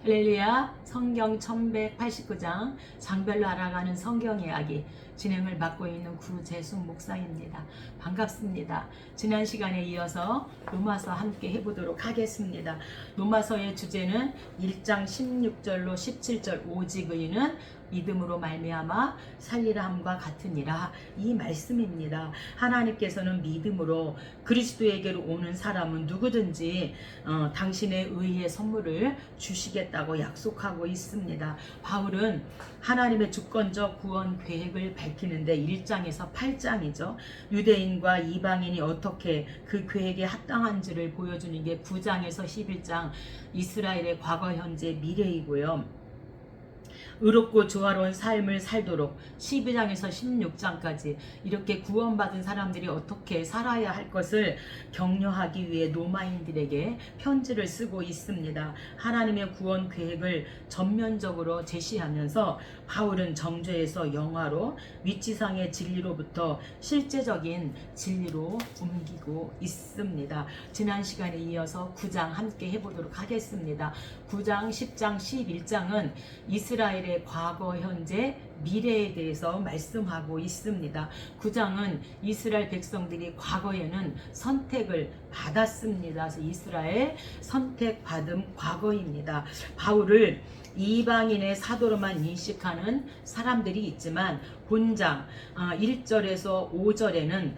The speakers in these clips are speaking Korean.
할렐루야. 성경 1189장 장별로 알아가는 성경 이야기 진행을 맡고 있는 구재숙 목사입니다. 반갑습니다. 지난 시간에 이어서 로마서 함께 해보도록 하겠습니다. 로마서의 주제는 1장 16절로 17절 오직 의인은 믿음으로 말미암아 살리라 함과 같으니라, 이 말씀입니다. 하나님께서는 믿음으로 그리스도에게로 오는 사람은 누구든지 당신의 의의 선물을 주시겠다고 약속하고 있습니다. 바울은 하나님의 주권적 구원 계획을 밝히는데 1장에서 8장이죠. 유대인과 이방인이 어떻게 그 계획에 합당한지를 보여주는 게 9장에서 11장 이스라엘의 과거, 현재, 미래이고요. 의롭고 조화로운 삶을 살도록 12장에서 16장까지 이렇게 구원받은 사람들이 어떻게 살아야 할 것을 격려하기 위해 로마인들에게 편지를 쓰고 있습니다. 하나님의 구원 계획을 전면적으로 제시하면서 바울은 정죄에서 영화로, 위치상의 진리로부터 실제적인 진리로 옮기고 있습니다. 지난 시간에 이어서 9장 함께 해보도록 하겠습니다. 9장, 10장, 11장은 이스라엘의 과거, 현재, 미래에 대해서 말씀하고 있습니다. 9장은 이스라엘 백성들이 과거에는 선택을 받았습니다. 그래서 이스라엘 선택받은 과거입니다. 바울을 이방인의 사도로만 인식하는 사람들이 있지만 본장 1절에서 5절에는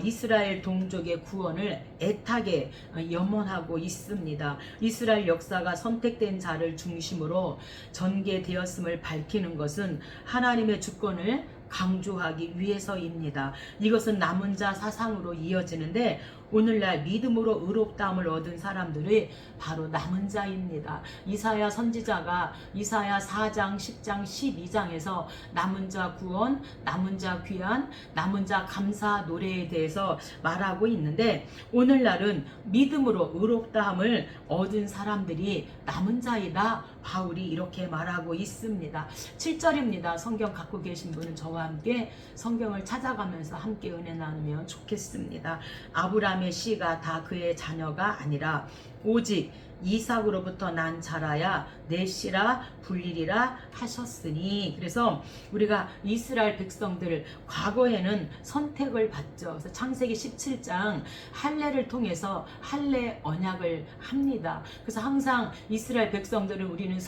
이스라엘 동족의 구원을 애타게 염원하고 있습니다. 이스라엘 역사가 선택된 자를 중심으로 전개되었음을 밝히는 것은 하나님의 주권을 강조하기 위해서입니다. 이것은 남은 자 사상으로 이어지는데 오늘날 믿음으로 의롭다함을 얻은 사람들이 바로 남은 자입니다. 이사야 선지자가 이사야 4장, 10장, 12장에서 남은 자 구원, 남은 자 귀한, 남은 자 감사 노래에 대해서 말하고 있는데 오늘날은 믿음으로 의롭다함을 얻은 사람들이 남은 자이다, 바울이 이렇게 말하고 있습니다. 7절입니다. 성경 갖고 계신 분은 저와 함께 성경을 찾아가면서 함께 은혜 나누면 좋겠습니다. 아브라함의 씨가 다 그의 자녀가 아니라 오직 이삭으로부터 난 자라야 내 씨라 불리리라 하셨으니. 그래서 우리가 이스라엘 백성들 과거에는 선택을 받죠. 그래서 창세기 17장 할례를 통해서 할례 언약을 합니다. 그래서 항상 이스라엘 백성들은 우리는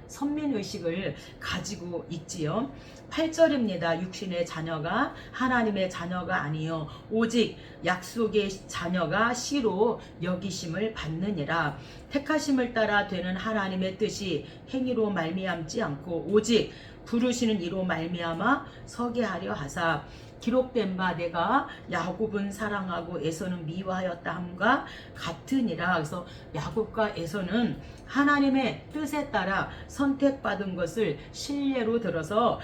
선민의식을 가지고 있지요. 8절입니다. 육신의 자녀가 하나님의 자녀가 아니요 오직 약속의 자녀가 씨로 여기심을 받느니라. 택하심을 따라 되는 하나님의 뜻이 행위로 말미암지 않고 오직 부르시는 이로 말미암아 서게 하려 하사 기록된 바 내가 야곱은 사랑하고 에서는 미워하였다 함과 같으니라. 그래서 야곱과 에서는 하나님의 뜻에 따라 선택받은 것을 신뢰로 들어서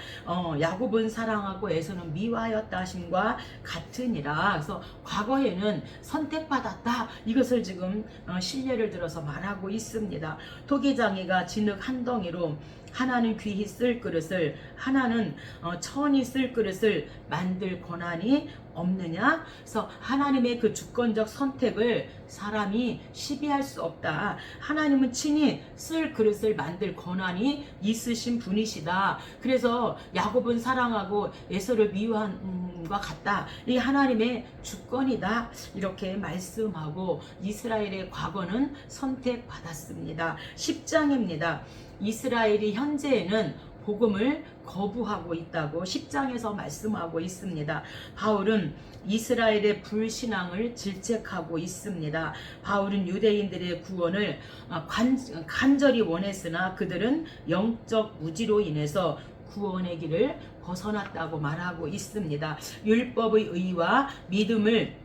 야곱은 사랑하고 에서는 미워하였다 하심과 같으니라. 그래서 과거에는 선택받았다, 이것을 지금 신뢰를 들어서 말하고 있습니다. 토기장이가 진흙 한 덩이로 하나는 귀히 쓸 그릇을, 하나는 천히 쓸 그릇을 만들 권한이 없느냐? 그래서 하나님의 그 주권적 선택을 사람이 시비할 수 없다. 하나님은 친히 쓸 그릇을 만들 권한이 있으신 분이시다. 그래서 야곱은 사랑하고 에서를 미워한 것 같다. 이 하나님의 주권이다. 이렇게 말씀하고 이스라엘의 과거는 선택받았습니다. 10장입니다. 이스라엘이 현재에는 복음을 거부하고 있다고 10장에서 말씀하고 있습니다. 바울은 이스라엘의 불신앙을 질책하고 있습니다. 바울은 유대인들의 구원을 간절히 원했으나 그들은 영적 무지로 인해서 구원의 길을 벗어났다고 말하고 있습니다. 율법의 의와 믿음의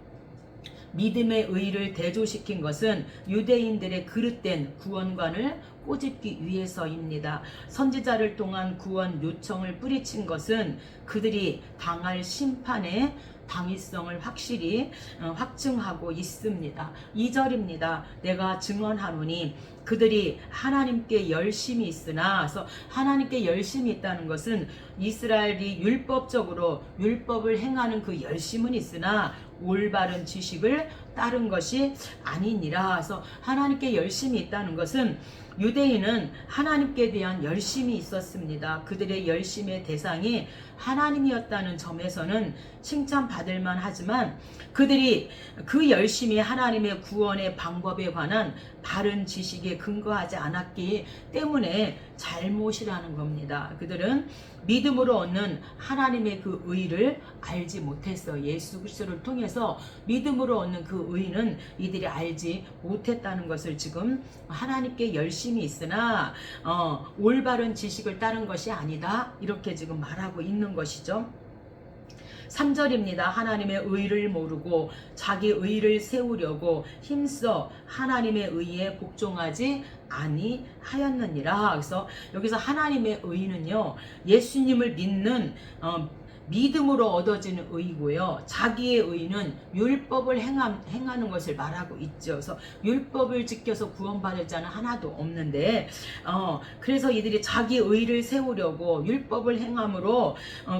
의를 대조시킨 것은 유대인들의 그릇된 구원관을 꼬집기 위해서입니다. 선지자를 통한 구원 요청을 뿌리친 것은 그들이 당할 심판의 당위성을 확실히 확증하고 있습니다. 2절입니다. 내가 증언하노니 그들이 하나님께 열심이 있으나, 그래서 하나님께 열심이 있다는 것은 이스라엘이 율법적으로 율법을 행하는 그 열심은 있으나 올바른 지식을 따른 것이 아니니라. 그래서 하나님께 열심이 있다는 것은 유대인은 하나님께 대한 열심이 있었습니다. 그들의 열심의 대상이 하나님이었다는 점에서는 칭찬받을 만하지만 그들이 그 열심이 하나님의 구원의 방법에 관한 바른 지식에 근거하지 않았기 때문에 잘못이라는 겁니다. 그들은 믿음으로 얻는 하나님의 그 의를 알지 못했어. 예수 그리스도를 통해서 믿음으로 얻는 그 의는 이들이 알지 못했다는 것을 지금 하나님께 열심히 있으나 올바른 지식을 따른 것이 아니다, 이렇게 지금 말하고 있는 것이죠. 3절입니다. 하나님의 의를 모르고 자기 의를 세우려고 힘써 하나님의 의에 복종하지 아니하였느니라. 그래서 여기서 하나님의 의는요, 예수님을 믿는 믿음으로 얻어지는 의고요. 자기의 의는 율법을 행하는 것을 말하고 있죠. 그래서 율법을 지켜서 구원받을 자는 하나도 없는데 그래서 이들이 자기 의를 세우려고 율법을 행함으로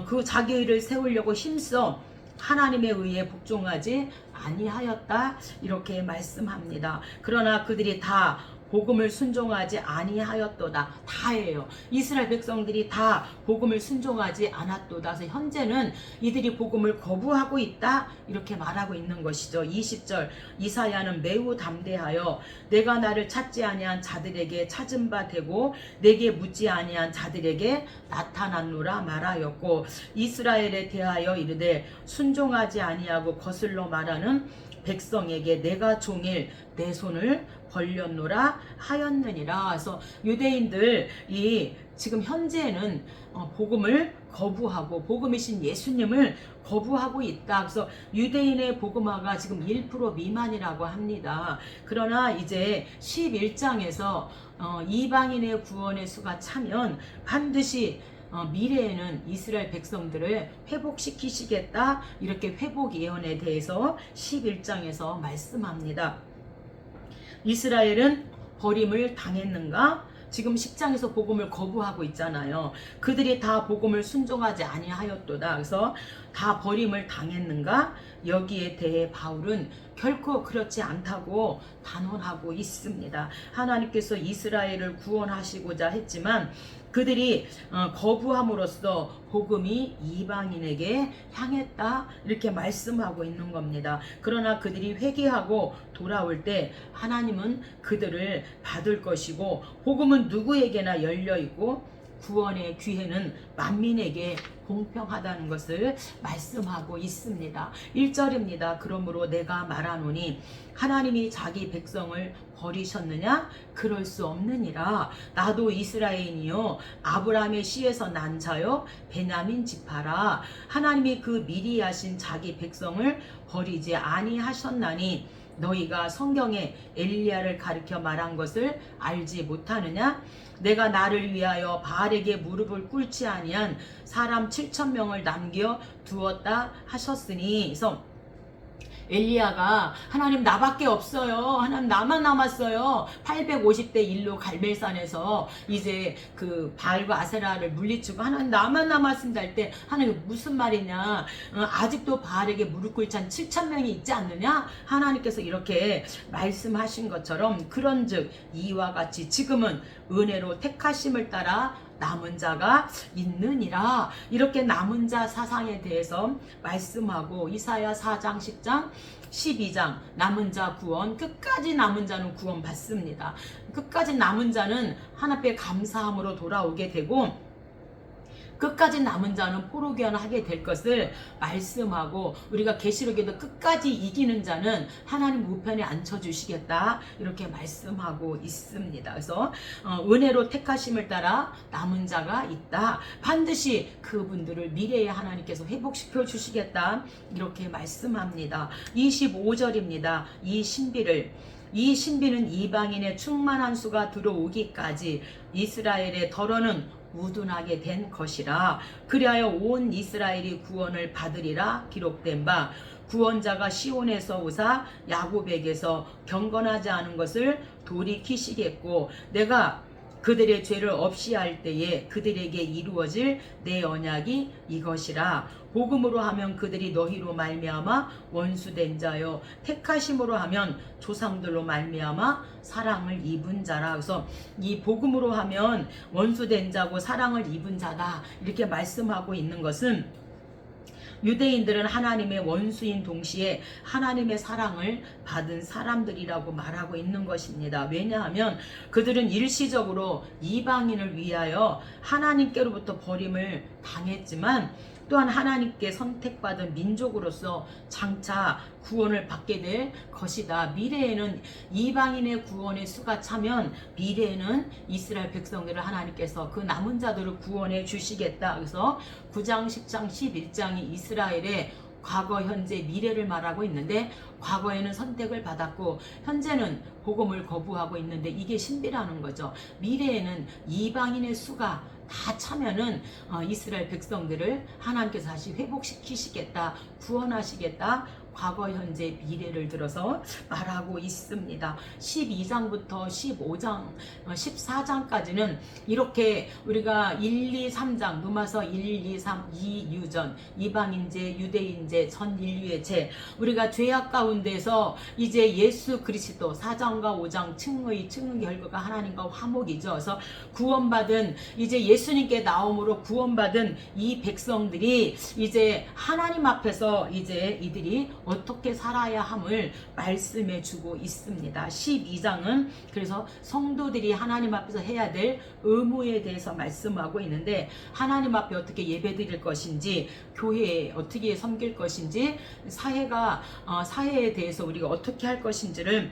그 자기 의를 세우려고 힘써 하나님의 의에 복종하지 아니하였다, 이렇게 말씀합니다. 그러나 그들이 다 복음을 순종하지 아니하였도다. 다예요. 이스라엘 백성들이 다 복음을 순종하지 않았도다. 그래서 현재는 이들이 복음을 거부하고 있다, 이렇게 말하고 있는 것이죠. 20절, 이사야는 매우 담대하여 내가 나를 찾지 아니한 자들에게 찾은 바 되고 내게 묻지 아니한 자들에게 나타났노라 말하였고, 이스라엘에 대하여 이르되 순종하지 아니하고 거슬러 말하는 백성에게 내가 종일 내 손을 벌렸노라 하였느니라. 그래서 유대인들이 지금 현재는 복음을 거부하고 복음이신 예수님을 거부하고 있다. 그래서 유대인의 복음화가 지금 1% 미만이라고 합니다. 그러나 이제 11장에서 이방인의 구원의 수가 차면 반드시 미래에는 이스라엘 백성들을 회복시키시겠다, 이렇게 회복 예언에 대해서 11장에서 말씀합니다. 이스라엘은 버림을 당했는가? 지금 10장에서 복음을 거부하고 있잖아요. 그들이 다 복음을 순종하지 아니하였도다. 그래서 다 버림을 당했는가? 여기에 대해 바울은 결코 그렇지 않다고 단언하고 있습니다. 하나님께서 이스라엘을 구원하시고자 했지만 그들이 거부함으로써 복음이 이방인에게 향했다, 이렇게 말씀하고 있는 겁니다. 그러나 그들이 회개하고 돌아올 때 하나님은 그들을 받을 것이고 복음은 누구에게나 열려있고 구원의 기회는 만민에게 공평하다는 것을 말씀하고 있습니다. 1절입니다. 그러므로 내가 말하노니 하나님이 자기 백성을 버리셨느냐? 그럴 수 없느니라. 나도 이스라엘이요 아브라함의 씨에서 난 자요 베냐민 지파라. 하나님이 그 미리 하신 자기 백성을 버리지 아니하셨나니 너희가 성경에 엘리야를 가리켜 말한 것을 알지 못하느냐? 내가 나를 위하여 바알에게 무릎을 꿇지 아니한 사람 7,000명을 남겨 두었다 하셨으니, 그래서 엘리야가 하나님 나밖에 없어요, 하나님 나만 남았어요, 850대 1로 갈멜산에서 이제 그 바알과 아세라를 물리치고 하나님 나만 남았습니다 할 때 하나님 무슨 말이냐, 아직도 바알에게 무릎 꿇지 않은 7,000명이 있지 않느냐, 하나님께서 이렇게 말씀하신 것처럼 그런즉 이와 같이 지금은 은혜로 택하심을 따라 남은 자가 있느니라, 이렇게 남은 자 사상에 대해서 말씀하고 이사야 4장 10장 12장 남은 자 구원, 끝까지 남은 자는 구원 받습니다. 끝까지 남은 자는 하나님께 감사함으로 돌아오게 되고 끝까지 남은 자는 포로귀환을 하게 될 것을 말씀하고, 우리가 계시록에도 끝까지 이기는 자는 하나님 우편에 앉혀주시겠다, 이렇게 말씀하고 있습니다. 그래서 은혜로 택하심을 따라 남은 자가 있다, 반드시 그분들을 미래에 하나님께서 회복시켜 주시겠다, 이렇게 말씀합니다. 25절입니다. 이 신비는 이방인의 충만한 수가 들어오기까지 이스라엘의 덜어는 우둔하게 된 것이라. 그리하여 온 이스라엘이 구원을 받으리라 기록된 바, 구원자가 시온에서 오사 야곱에게서 경건하지 않은 것을 돌이키시겠고 내가 그들의 죄를 없이 할 때에 그들에게 이루어질 내 언약이 이것이라. 복음으로 하면 그들이 너희로 말미암아 원수된 자요, 택하심으로 하면 조상들로 말미암아 사랑을 입은 자라. 그래서 이 복음으로 하면 원수된 자고 사랑을 입은 자다, 이렇게 말씀하고 있는 것은 유대인들은 하나님의 원수인 동시에 하나님의 사랑을 받은 사람들이라고 말하고 있는 것입니다. 왜냐하면 그들은 일시적으로 이방인을 위하여 하나님께로부터 버림을 당했지만 또한 하나님께 선택받은 민족으로서 장차 구원을 받게 될 것이다. 미래에는 이방인의 구원의 수가 차면 미래에는 이스라엘 백성들을 하나님께서 그 남은 자들을 구원해 주시겠다. 그래서 9장, 10장, 11장이 이스라엘의 과거, 현재, 미래를 말하고 있는데, 과거에는 선택을 받았고 현재는 복음을 거부하고 있는데 이게 신비라는 거죠. 미래에는 이방인의 수가 다 차면은 이스라엘 백성들을 하나님께서 다시 회복시키시겠다, 구원하시겠다, 과거, 현재, 미래를 들어서 말하고 있습니다. 12장부터 15장, 14장까지는 이렇게 우리가 1, 2, 3장, 누마서 1, 2, 3, 2유전, 이방인제, 유대인제, 전 인류의 죄, 우리가 죄악 가운데서 이제 예수 그리스도 4장과 5장 층의 결과가 하나님과 화목이죠. 그래서 구원받은, 이제 예수님께 나옴으로 구원받은 이 백성들이 이제 하나님 앞에서 이제 이들이 어떻게 살아야 함을 말씀해 주고 있습니다. 12장은 그래서 성도들이 하나님 앞에서 해야 될 의무에 대해서 말씀하고 있는데, 하나님 앞에 어떻게 예배 드릴 것인지, 교회에 어떻게 섬길 것인지, 사회에 대해서 우리가 어떻게 할 것인지를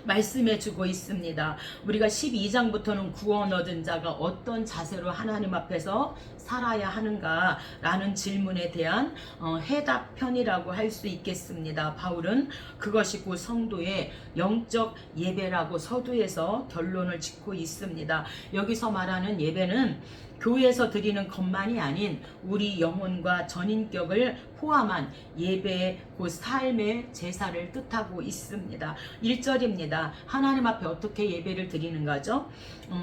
말씀해 주고 있습니다. 우리가 12장부터는 구원 얻은 자가 어떤 자세로 하나님 앞에서 살아야 하는가 라는 질문에 대한 해답편이라고 할 수 있겠습니다. 바울은 그것이 곧 성도의 영적 예배라고 서두에서 결론을 짓고 있습니다. 여기서 말하는 예배는 교회에서 드리는 것만이 아닌 우리 영혼과 전인격을 포함한 예배, 곧 삶의 제사를 뜻하고 있습니다. 1절입니다. 하나님 앞에 어떻게 예배를 드리는 거죠?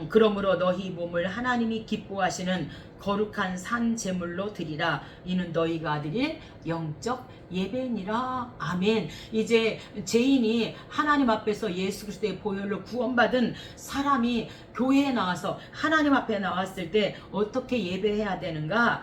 그러므로 너희 몸을 하나님이 기뻐하시는 거룩한 산 제물로 드리라. 이는 너희가 드릴 영적 예배니라. 아멘. 이제 죄인이 하나님 앞에서 예수 그리스도의 보혈로 구원받은 사람이 교회에 나와서 하나님 앞에 나왔을 때 어떻게 예배해야 되는가?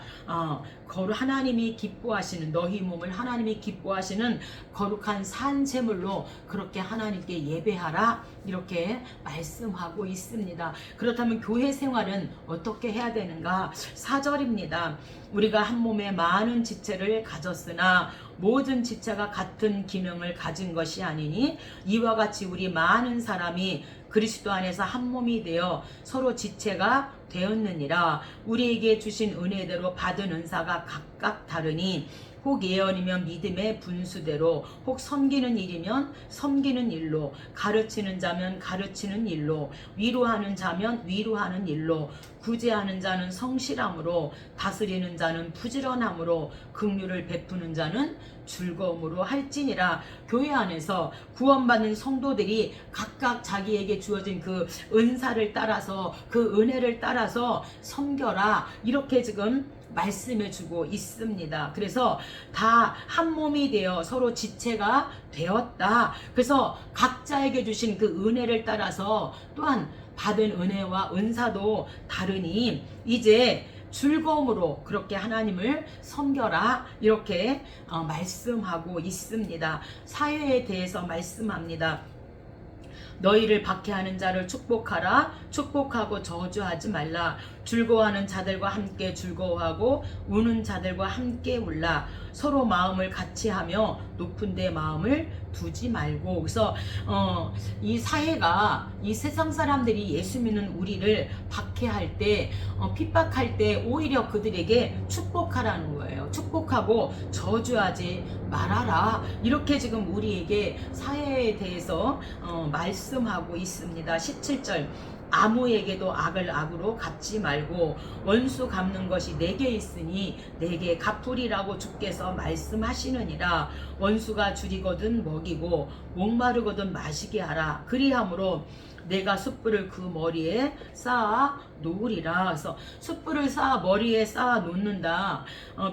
하나님이 기뻐하시는, 너희 몸을 하나님이 기뻐하시는 거룩한 산 제물로 그렇게 하나님께 예배하라, 이렇게 말씀하고 있습니다. 그렇다면 교회 생활은 어떻게 해야 되는가? 4절입니다. 우리가 한 몸에 많은 지체를 가졌으나 모든 지체가 같은 기능을 가진 것이 아니니 이와 같이 우리 많은 사람이 그리스도 안에서 한 몸이 되어 서로 지체가 되었느니라. 우리에게 주신 은혜대로 받은 은사가 각각 다르니 혹 예언이면 믿음의 분수대로, 혹 섬기는 일이면 섬기는 일로, 가르치는 자면 가르치는 일로, 위로하는 자면 위로하는 일로, 구제하는 자는 성실함으로, 다스리는 자는 부지런함으로, 긍휼을 베푸는 자는 즐거움으로 할지니라. 교회 안에서 구원받는 성도들이 각각 자기에게 주어진 그 은사를 따라서, 그 은혜를 따라서 섬겨라, 이렇게 지금 말씀해 주고 있습니다. 그래서 다 한 몸이 되어 서로 지체가 되었다. 그래서 각자에게 주신 그 은혜를 따라서 또한 받은 은혜와 은사도 다르니 이제 즐거움으로 그렇게 하나님을 섬겨라, 이렇게 말씀하고 있습니다. 사회에 대해서 말씀합니다. 너희를 박해하는 자를 축복하라. 축복하고 저주하지 말라. 즐거워하는 자들과 함께 즐거워하고 우는 자들과 함께 울라. 서로 마음을 같이 하며 높은 데 마음을 두지 말고. 그래서 이 사회가, 이 세상 사람들이 예수 믿는 우리를 박해할 때, 핍박할 때 오히려 그들에게 축복하라는 거예요. 축복하고 저주하지 말아라, 이렇게 지금 우리에게 사회에 대해서 말씀하고 있습니다. 17절, 아무에게도 악을 악으로 갚지 말고 원수 갚는 것이 내게 있으니 내게 갚으리라고 주께서 말씀하시느니라. 원수가 줄이거든 먹이고 목마르거든 마시게 하라. 그리함으로 내가 숯불을 그 머리에 쌓아 놓으리라. 그래서 숯불을 쌓아 머리에 쌓아 놓는다.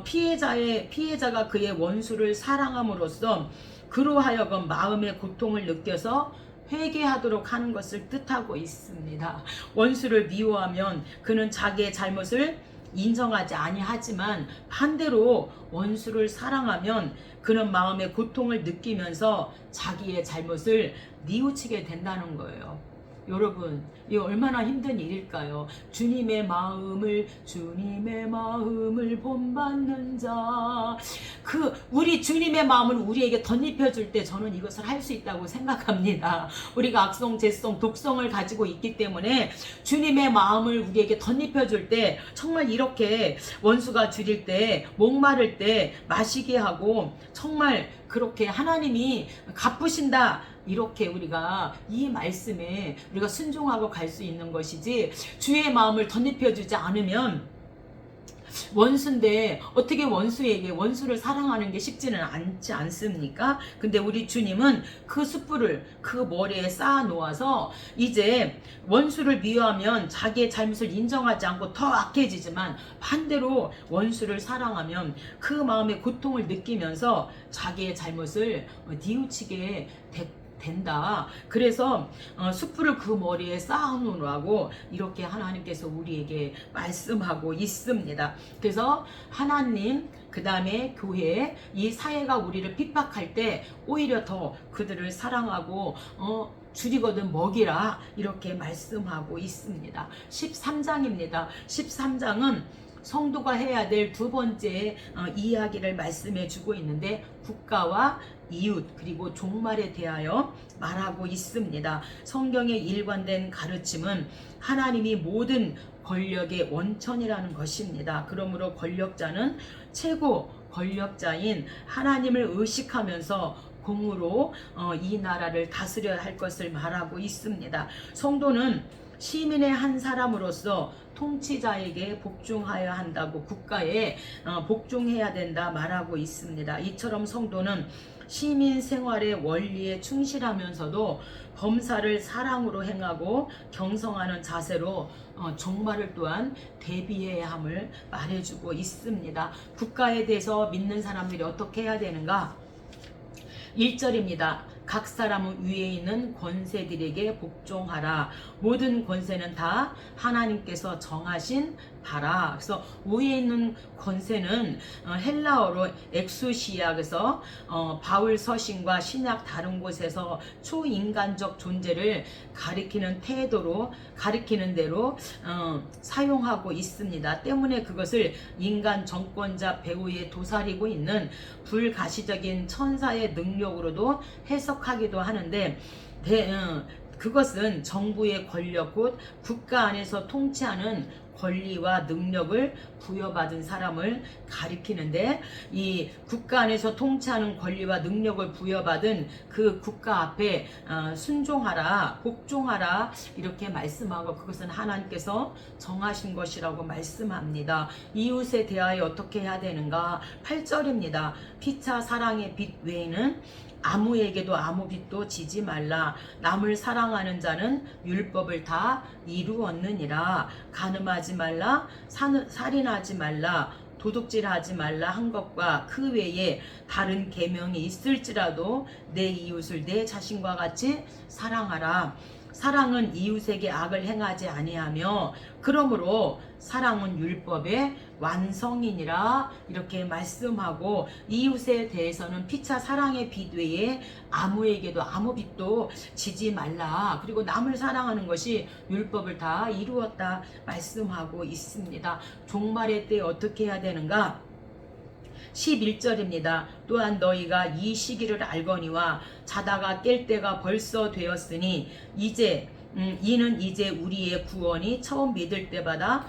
피해자가 그의 원수를 사랑함으로써 그로 하여금 마음의 고통을 느껴서 회개하도록 하는 것을 뜻하고 있습니다. 원수를 미워하면 그는 자기의 잘못을 인정하지 아니하지만 반대로 원수를 사랑하면 그는 마음의 고통을 느끼면서 자기의 잘못을 뉘우치게 된다는 거예요. 여러분, 이 얼마나 힘든 일일까요? 주님의 마음을 본받는 자. 우리 주님의 마음을 우리에게 덧입혀 줄 때 저는 이것을 할 수 있다고 생각합니다. 우리가 악성, 재성, 독성을 가지고 있기 때문에 주님의 마음을 우리에게 덧입혀 줄 때 정말 이렇게 원수가 줄일 때, 목마를 때 마시게 하고 정말 그렇게 하나님이 갚으신다. 이렇게 우리가 이 말씀에 우리가 순종하고 갈 수 있는 것이지, 주의 마음을 덧입혀 주지 않으면 원수인데 어떻게 원수를 사랑하는 게 쉽지는 않지 않습니까? 근데 우리 주님은 그 숯불을 그 머리에 쌓아 놓아서 이제 원수를 미워하면 자기의 잘못을 인정하지 않고 더 악해지지만 반대로 원수를 사랑하면 그 마음의 고통을 느끼면서 자기의 잘못을 뉘우치게 된다. 그래서 숯불을 그 머리에 쌓아놓으라고 이렇게 하나님께서 우리에게 말씀하고 있습니다. 그래서 하나님, 그 다음에 교회, 이 사회가 우리를 핍박할 때 오히려 더 그들을 사랑하고 줄이거든 먹이라 이렇게 말씀하고 있습니다. 13장입니다. 13장은 성도가 해야 될 두 번째 이야기를 말씀해 주고 있는데, 국가와 이웃 그리고 종말에 대하여 말하고 있습니다. 성경의 일관된 가르침은 하나님이 모든 권력의 원천이라는 것입니다. 그러므로 권력자는 최고 권력자인 하나님을 의식하면서 공으로 이 나라를 다스려야 할 것을 말하고 있습니다. 성도는 시민의 한 사람으로서 통치자에게 복종하여야 한다고, 국가에 복종해야 된다 말하고 있습니다. 이처럼 성도는 시민 생활의 원리에 충실하면서도 범사를 사랑으로 행하고 경성하는 자세로 종말을 또한 대비해야 함을 말해주고 있습니다. 국가에 대해서 믿는 사람들이 어떻게 해야 되는가? 1절입니다. 각 사람은 위에 있는 권세들에게 복종하라. 모든 권세는 다 하나님께서 정하신 바라. 그래서 위에 있는 권세는 헬라어로 엑수시아, 그래서 바울 서신과 신약 다른 곳에서 초인간적 존재를 가리키는 대로 사용하고 있습니다. 때문에 그것을 인간 정권자 배후에 도사리고 있는 불가시적인 천사의 능력으로도 해석하기도 하는데, 그것은 정부의 권력, 곧 국가 안에서 통치하는 권리와 능력을 부여받은 사람을 가리키는데, 이 국가 안에서 통치하는 권리와 능력을 부여받은 그 국가 앞에 순종하라, 복종하라 이렇게 말씀하고, 그것은 하나님께서 정하신 것이라고 말씀합니다. 이웃에 대하여 어떻게 해야 되는가? 8절입니다. 피차 사랑의 빛 외에는 아무에게도 아무 빚도 지지 말라. 남을 사랑하는 자는 율법을 다 이루었느니라. 간음하지 말라, 살인하지 말라, 도둑질하지 말라 한 것과 그 외에 다른 계명이 있을지라도 내 이웃을 내 자신과 같이 사랑하라. 사랑은 이웃에게 악을 행하지 아니하며 그러므로 사랑은 율법의 완성이니라 이렇게 말씀하고, 이웃에 대해서는 피차 사랑의 빛 외에 아무에게도 아무 빚도 지지 말라. 그리고 남을 사랑하는 것이 율법을 다 이루었다 말씀하고 있습니다. 종말의 때 어떻게 해야 되는가? 11절입니다. 또한 너희가 이 시기를 알거니와 자다가 깰 때가 벌써 되었으니 이는 이제 우리의 구원이 처음 믿을 때보다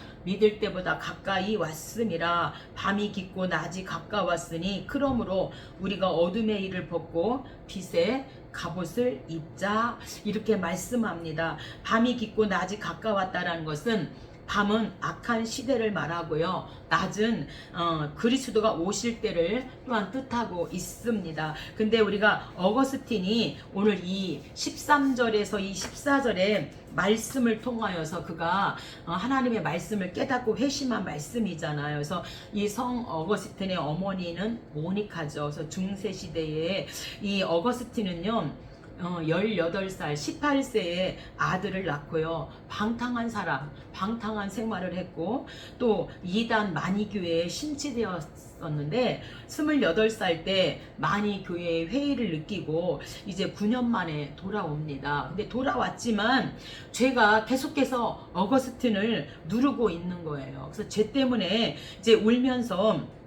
가까이 왔음이라. 밤이 깊고 낮이 가까웠으니 그러므로 우리가 어둠의 일을 벗고 빛의 갑옷을 입자 이렇게 말씀합니다. 밤이 깊고 낮이 가까웠다라는 것은 밤은 악한 시대를 말하고요. 낮은 그리스도가 오실 때를 또한 뜻하고 있습니다. 근데 우리가 어거스틴이 오늘 이 13절에서 이 14절에 말씀을 통하여서 그가 하나님의 말씀을 깨닫고 회심한 말씀이잖아요. 그래서 이 성 어거스틴의 어머니는 모니카죠. 그래서 중세 시대에 이 어거스틴은요 18살, 18세에 아들을 낳고요. 방탕한 생활을 했고 또 이단 마니교회에 신치되었었는데 28살 때 마니교회의 회의를 느끼고 이제 9년 만에 돌아옵니다. 근데 돌아왔지만 죄가 계속해서 어거스틴을 누르고 있는 거예요. 그래서 죄 때문에 이제 울면서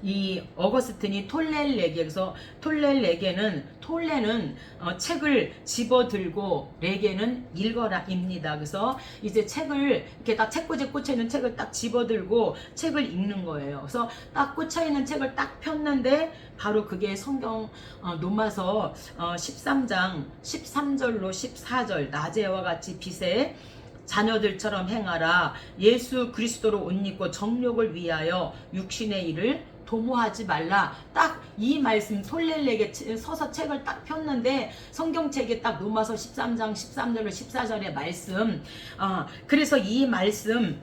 이 어거스틴이 톨렐레게에서 톨레는 책을 집어들고 레게는 읽어라입니다. 그래서 이제 책을 이렇게 딱 책꽂이에 꽂혀 있는 책을 딱 집어들고 책을 읽는 거예요. 그래서 딱 꽂혀 있는 책을 딱 폈는데 바로 그게 성경 로마서 13장 13절로 14절 낮에와 같이 빛에 자녀들처럼 행하라. 예수 그리스도로 옷 입고 정욕을 위하여 육신의 일을 도모하지 말라. 딱 이 말씀 톨렐레게 서서 책을 딱 폈는데 성경책에 딱 로마서 13장 13절로 14절의 말씀 그래서 이 말씀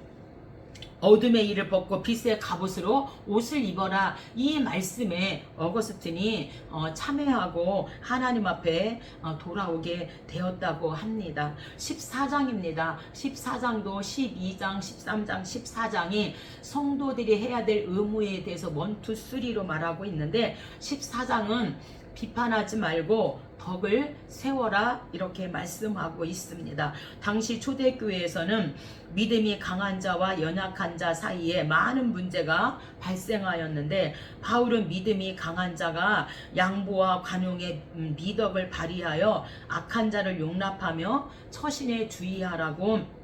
어둠의 일을 벗고 빛의 갑옷으로 옷을 입어라. 이 말씀에 어거스틴이 참회하고 하나님 앞에 돌아오게 되었다고 합니다. 14장입니다. 14장도 12장, 13장, 14장이 성도들이 해야 될 의무에 대해서 1, 2, 3로 말하고 있는데 14장은 비판하지 말고 덕을 세워라 이렇게 말씀하고 있습니다. 당시 초대교회에서는 믿음이 강한 자와 연약한 자 사이에 많은 문제가 발생하였는데 바울은 믿음이 강한 자가 양보와 관용의 미덕을 발휘하여 악한 자를 용납하며 처신에 주의하라고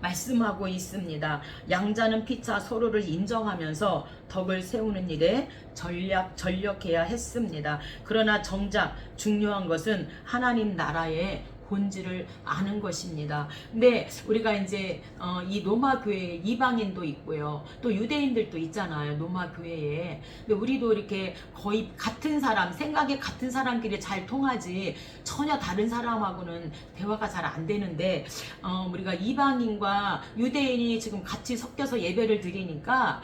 말씀하고 있습니다. 양자는 피차 서로를 인정하면서 덕을 세우는 일에 전력해야 했습니다. 그러나 정작 중요한 것은 하나님 나라의 본질을 아는 것입니다. 근데 우리가 이제 이 로마 교회에 이방인도 있고요. 또 유대인들도 있잖아요. 로마 교회에. 근데 우리도 이렇게 거의 같은 사람, 생각이 같은 사람끼리 잘 통하지 전혀 다른 사람하고는 대화가 잘 안 되는데 우리가 이방인과 유대인이 지금 같이 섞여서 예배를 드리니까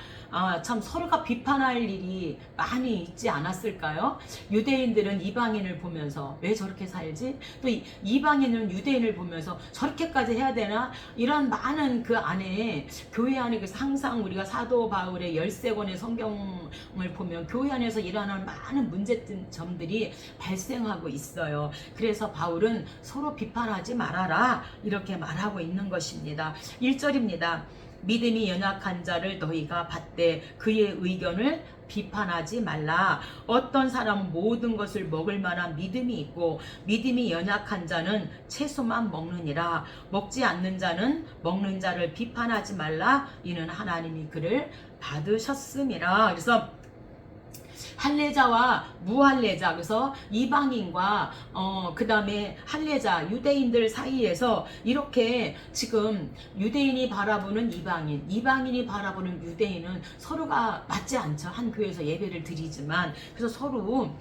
참 서로가 비판할 일이 많이 있지 않았을까요? 유대인들은 이방인을 보면서 왜 저렇게 살지? 또 이방인은 유대인을 보면서 저렇게까지 해야 되나? 이런 많은 그 안에 교회 안에 그래서 항상 우리가 사도 바울의 13권의 성경을 보면 교회 안에서 일어나는 많은 문제점들이 발생하고 있어요. 그래서 바울은 서로 비판하지 말아라 이렇게 말하고 있는 것입니다. 1절입니다. 믿음이 연약한 자를 너희가 받되 그의 의견을 비판하지 말라. 어떤 사람은 모든 것을 먹을 만한 믿음이 있고 믿음이 연약한 자는 채소만 먹느니라. 먹지 않는 자는 먹는 자를 비판하지 말라. 이는 하나님이 그를 받으셨음이라. 그래서 할례자와 무할례자, 그래서 이방인과 그 다음에 할례자 유대인들 사이에서 이렇게 지금 유대인이 바라보는 이방인, 이방인이 바라보는 유대인은 서로가 맞지 않죠. 한 교회에서 예배를 드리지만 그래서 서로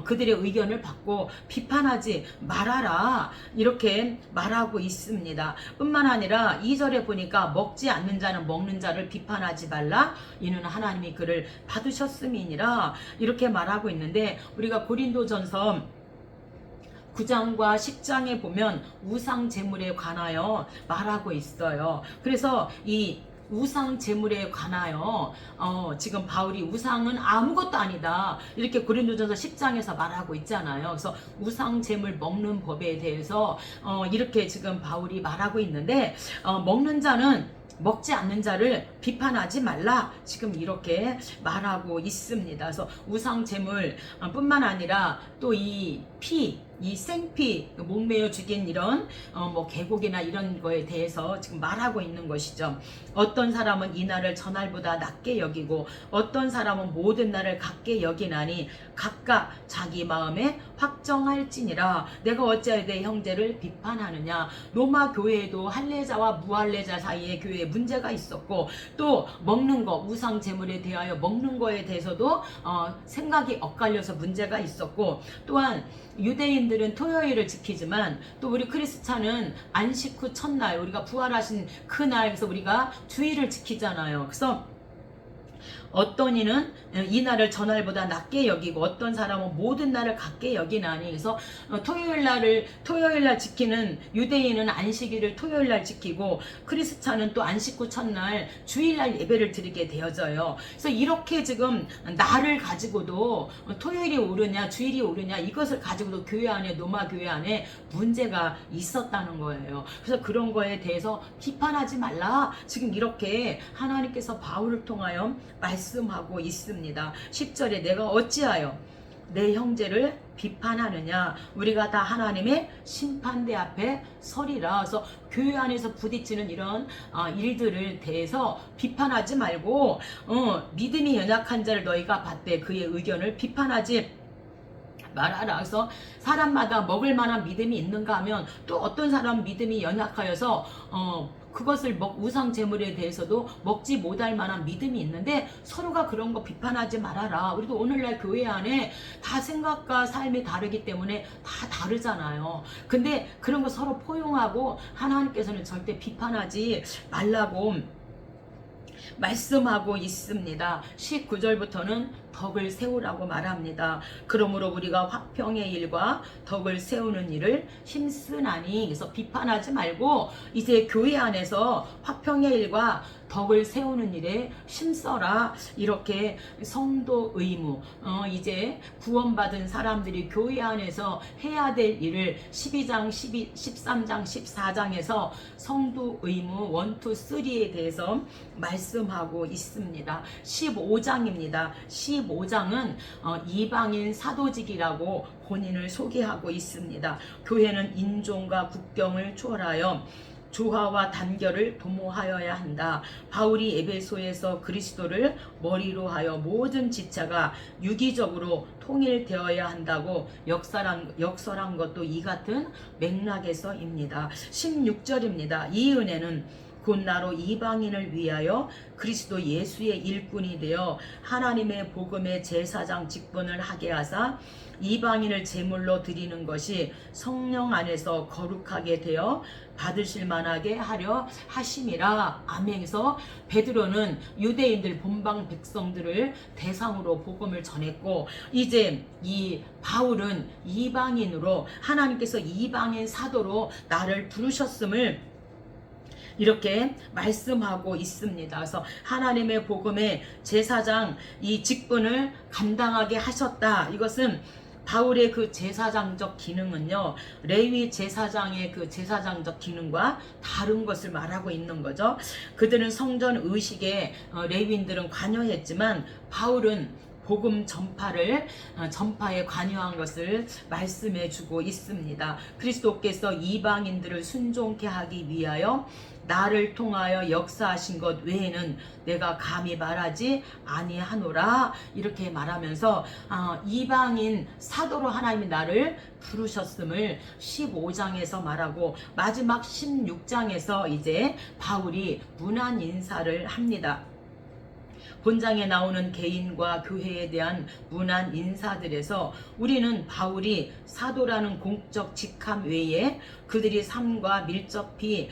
그들의 의견을 받고 비판하지 말아라 이렇게 말하고 있습니다. 뿐만 아니라 2절에 보니까 먹지 않는 자는 먹는 자를 비판하지 말라. 이는 하나님이 그를 받으셨음이니라 이렇게 말하고 있는데 우리가 고린도전서 9장과 10장에 보면 우상 제물에 관하여 말하고 있어요. 그래서 이 우상 제물에 관하여 지금 바울이 우상은 아무것도 아니다 이렇게 고린도전서 10장에서 말하고 있잖아요. 그래서 우상 제물 먹는 법에 대해서 이렇게 지금 바울이 말하고 있는데 먹는 자는 먹지 않는 자를 비판하지 말라 지금 이렇게 말하고 있습니다. 그래서 우상 제물 뿐만 아니라 또 이 피 이 생피 목매어 죽인 이런 뭐 계곡이나 이런 거에 대해서 지금 말하고 있는 것이죠. 어떤 사람은 이 날을 저날보다 낮게 여기고 어떤 사람은 모든 날을 같게 여기나니 각각 자기 마음에 확정할지니라. 내가 어찌하여 내 형제를 비판하느냐. 로마 교회에도 할례자와 무할례자 사이에 교회에 문제가 있었고, 또 먹는 거, 우상 제물에 대하여 먹는 거에 대해서도 생각이 엇갈려서 문제가 있었고, 또한 유대인들은 토요일을 지키지만 또 우리 크리스찬은 안식 후 첫날, 우리가 부활하신 그날에서 우리가 주일을 지키잖아요. 그래서 어떤 이는 이 날을 전날보다 낮게 여기고 어떤 사람은 모든 날을 같게 여기나니. 그래서 토요일 날 지키는 유대인은 안식일을 토요일 날 지키고 크리스찬은 또 안식 후 첫날 주일날 예배를 드리게 되어져요. 그래서 이렇게 지금 날을 가지고도 토요일이 오르냐 주일이 오르냐 이것을 가지고도 교회 안에, 로마 교회 안에 문제가 있었다는 거예요. 그래서 그런 거에 대해서 비판하지 말라, 지금 이렇게 하나님께서 바울을 통하여 말씀하고 있습니다. 10절에 내가 어찌하여 내 형제를 비판하느냐. 우리가 다 하나님의 심판대 앞에 서리라. 그래서 교회 안에서 부딪히는 이런 일들을 대해서 비판하지 말고 믿음이 연약한 자를 너희가 봤되 그의 의견을 비판하지 말하라. 그래서 사람마다 먹을 만한 믿음이 있는가 하면 또 어떤 사람 믿음이 연약하여서 그것을 우상 제물에 대해서도 먹지 못할 만한 믿음이 있는데 서로가 그런 거 비판하지 말아라. 우리도 오늘날 교회 안에 다 생각과 삶이 다르기 때문에 다 다르잖아요. 근데 그런 거 서로 포용하고 하나님께서는 절대 비판하지 말라고 말씀하고 있습니다. 19절부터는 덕을 세우라고 말합니다. 그러므로 우리가 화평의 일과 덕을 세우는 일을 힘쓰나니. 그래서 비판하지 말고 이제 교회 안에서 화평의 일과 덕을 세우는 일에 힘써라. 이렇게 성도 의무, 이제 구원받은 사람들이 교회 안에서 해야 될 일을 12장, 13장, 14장에서 성도 의무 1, 2, 3에 대해서 말씀하고 있습니다. 15장입니다. 15장은 이방인 사도직이라고 본인을 소개하고 있습니다. 교회는 인종과 국경을 초월하여 조화와 단결을 도모하여야 한다. 바울이 에베소에서 그리스도를 머리로 하여 모든 지체가 유기적으로 통일되어야 한다고 역설한 것도 이 같은 맥락에서입니다. 16절입니다. 이 은혜는 곧 나로 이방인을 위하여 그리스도 예수의 일꾼이 되어 하나님의 복음의 제사장 직분을 하게 하사 이방인을 제물로 드리는 것이 성령 안에서 거룩하게 되어 받으실 만하게 하려 하심이라. 아멘에서 베드로는 유대인들 본방 백성들을 대상으로 복음을 전했고, 이제 이 바울은 이방인으로 하나님께서 이방인 사도로 나를 부르셨음을 이렇게 말씀하고 있습니다. 그래서 하나님의 복음의 제사장 이 직분을 감당하게 하셨다. 이것은 바울의 그 제사장적 기능은요, 레위 제사장의 그 제사장적 기능과 다른 것을 말하고 있는 거죠. 그들은 성전 의식에 레위인들은 관여했지만 바울은 복음 전파에 관여한 것을 말씀해 주고 있습니다. 그리스도께서 이방인들을 순종케 하기 위하여 나를 통하여 역사하신 것 외에는 내가 감히 말하지 아니하노라. 이렇게 말하면서 이방인 사도로 하나님이 나를 부르셨음을 15장에서 말하고, 마지막 16장에서 이제 바울이 문안 인사를 합니다. 본장에 나오는 개인과 교회에 대한 문안 인사들에서 우리는 바울이 사도라는 공적 직함 외에 그들이 삶과 밀접히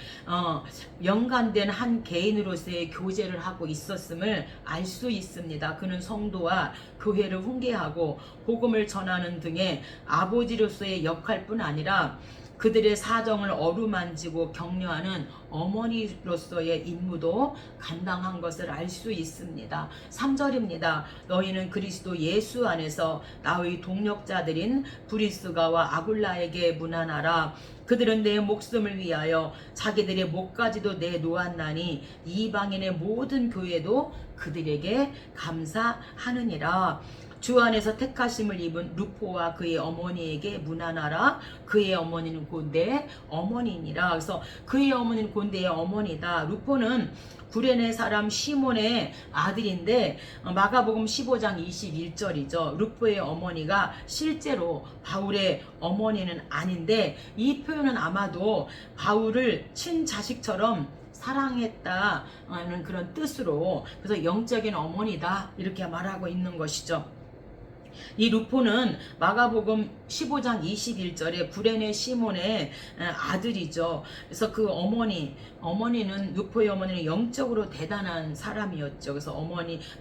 연관된 한 개인으로서의 교제를 하고 있었음을 알 수 있습니다. 그는 성도와 교회를 훈계하고 복음을 전하는 등의 아버지로서의 역할뿐 아니라 그들의 사정을 어루만지고 격려하는 어머니로서의 임무도 감당한 것을 알 수 있습니다. 3절입니다. 너희는 그리스도 예수 안에서 나의 동력자들인 브리스가와 아굴라에게 문안하라. 그들은 내 목숨을 위하여 자기들의 목까지도 내놓았나니 이방인의 모든 교회도 그들에게 감사하느니라. 주 안에서 택하심을 입은 루포와 그의 어머니에게 문안하라. 그의 어머니는 곧 내 어머니니라. 그래서 그의 어머니는 곧 내 어머니다. 루포는 구레네 사람 시몬의 아들인데 마가복음 15장 21절이죠. 루포의 어머니가 실제로 바울의 어머니는 아닌데 이 표현은 아마도 바울을 친자식처럼 사랑했다는 그런 뜻으로, 그래서 영적인 어머니다 이렇게 말하고 있는 것이죠. 이 루포는 마가복음 15장 21절에 구레네 시몬의 아들이죠. 그래서 그 어머니는, 루포의 어머니는 영적으로 대단한 사람이었죠. 그래서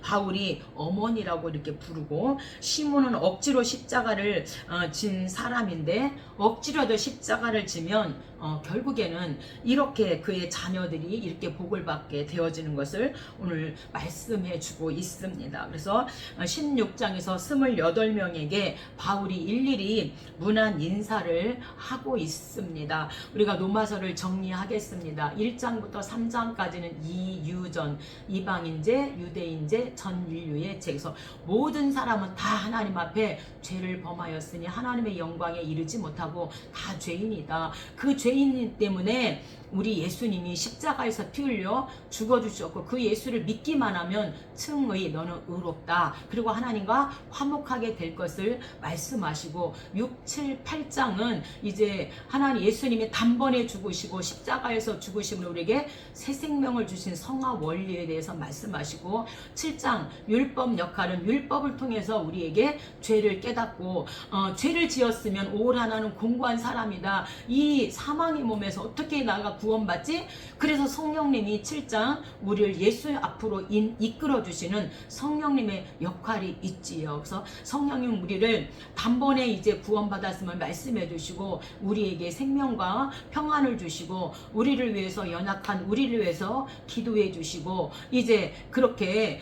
바울이 어머니라고 이렇게 부르고, 시몬은 억지로 십자가를 진 사람인데, 억지로도 십자가를 지면 결국에는 이렇게 그의 자녀들이 이렇게 복을 받게 되어지는 것을 오늘 말씀해 주고 있습니다. 그래서 16장에서 28명에게 바울이 일일이 문안 인사를 하고 있습니다. 우리가 로마서를 정리하겠습니다. 1장부터 3장까지는 이유전, 이방인제, 유대인제, 전 인류의 죄에서 모든 사람은 다 하나님 앞에 죄를 범하였으니 하나님의 영광에 이르지 못하고 다 죄인이다. 그 죄인 때문에 우리 예수님이 십자가에서 피 흘려 죽어주셨고, 그 예수를 믿기만 하면称의 너는 의롭다, 그리고 하나님과 화목하게 될 것을 말씀하시고, 6, 7, 8장은 이제 하나님 예수님이 단번에 죽으시고 십자가에서 죽으심으로 우리에게 새 생명을 주신 성화 원리에 대해서 말씀하시고, 7장 율법 역할은 율법을 통해서 우리에게 죄를 깨닫고 죄를 지었으면 올 하나는 공고한 사람이다, 이 사망의 몸에서 어떻게 나가 구원받지? 그래서 성령님이 7장 우리를 예수 앞으로 이끌어 주시는 성령님의 역할이 있지요. 그래서 성령님 우리를 단번에 이제 구원받았음을 말씀해 주시고, 우리에게 생명과 평안을 주시고, 우리를 위해서 연약한 우리를 위해서 기도해 주시고, 이제 그렇게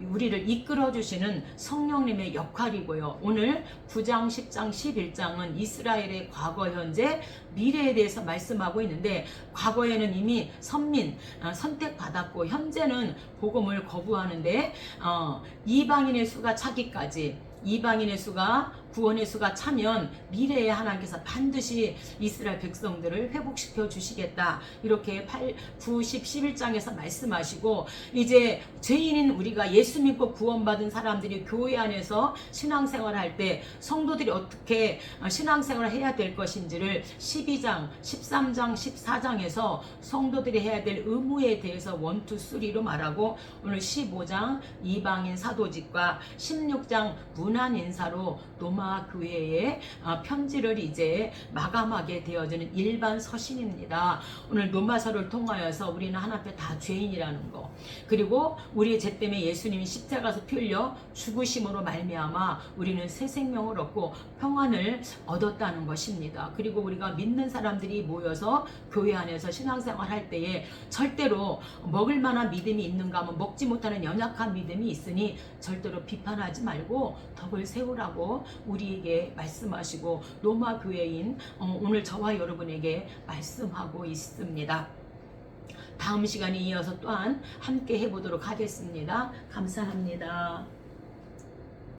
우리를 이끌어 주시는 성령님의 역할이고요. 오늘 9장, 10장, 11장은 이스라엘의 과거, 현재, 미래에 대해서 말씀하고 있는데, 과거에는 이미 선택받았고, 현재는 복음을 거부하는데 이방인의 수가 차기까지, 이방인의 수가, 구원의 수가 차면 미래에 하나님께서 반드시 이스라엘 백성들을 회복시켜 주시겠다, 이렇게 8, 9, 10, 11장에서 말씀하시고, 이제 죄인인 우리가 예수 믿고 구원받은 사람들이 교회 안에서 신앙생활을 할 때 성도들이 어떻게 신앙생활을 해야 될 것인지를 12장, 13장, 14장에서 성도들이 해야 될 의무에 대해서 1, 2, 3로 말하고, 오늘 15장 이방인 사도직과 16장 문안 인사로 로마 교회에 편지를 이제 마감하게 되어지는 일반 서신입니다. 오늘 로마서를 통하여서 우리는 하나님 앞에 다 죄인이라는 거, 그리고 우리의 죄 때문에 예수님이 십자가에서 피 흘려 죽으심으로 말미암아 우리는 새 생명을 얻고 평안을 얻었다는 것입니다. 그리고 우리가 믿는 사람들이 모여서 교회 안에서 신앙생활 할 때에 절대로 먹을 만한 믿음이 있는가 하면 먹지 못하는 연약한 믿음이 있으니 절대로 비판하지 말고 덕을 세우라고 우리에게 말씀하시고, 로마 교회인 오늘 저와 여러분에게 말씀하고 있습니다. 다음 시간에 이어서 또한 함께 해보도록 하겠습니다. 감사합니다.